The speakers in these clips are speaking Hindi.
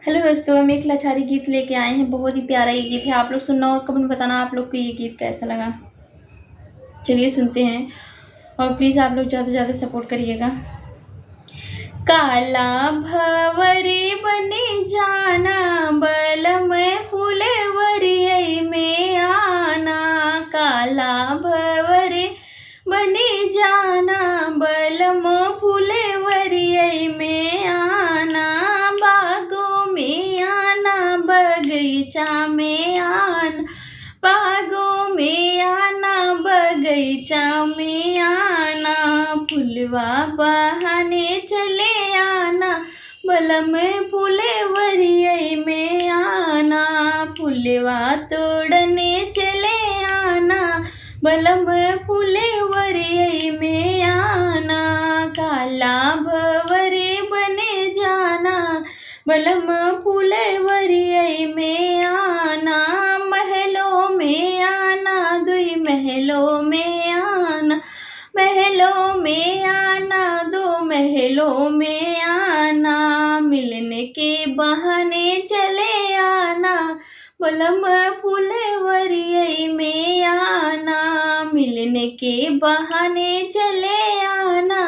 हेलो दोस्तों, हम एक लाचारी गीत लेके आए हैं। बहुत ही प्यारा ये गीत है। आप लोग सुनना और कमेंट में बताना आप लोग को ये गीत कैसा लगा। चलिए सुनते हैं और प्लीज़ आप लोग ज़्यादा से ज़्यादा सपोर्ट करिएगा। काला भंवरे बने जाना, बलम फुलवरियै में आना। काला भंवरे बने जाना, बलम फुलवरियै में आना। बागों में आना, बगीचा में आना। बागों में आना, बगीचा में आना। फुलवा बहाने चले आना, बलम फुलवरियै में आना। फुलवा तोड़ने चले आना, बलम फुलवरियै में आना। काला भंवरे बने जाना, बलम फुलवरियै में आना। महलों में आना, दुई महलों में आना। महलों में आना, दो महलों में आना। मिलने के बहाने चले आना, बलम फुलवरियै में आना। मिलने के बहाने चले आना,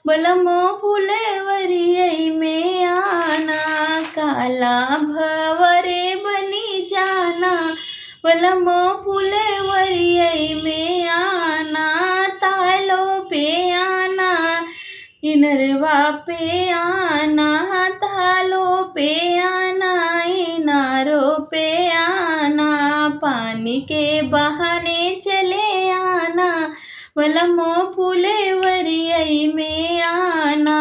बलम फुलवरियै में आना। काला भंवरे बनी जाना, बलम फुलवरियै में आना। तालों पे आना, इनरवा पे आना। तालों पे आना, इनारों पे आना। पानी के बहाने चले आना, बलम फुलवरियै में आना।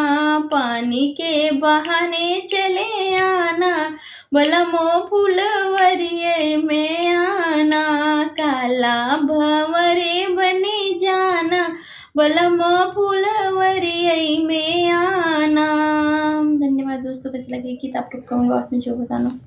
पानी के बहाने चले आना, बलम फुलवरियै में आना। काला भंवरे बने जाना, बलम फुलवरियै में आना। धन्यवाद दोस्तों। कैसे लगे गीत आप लोग कमेंट बॉक्स में जो बताना।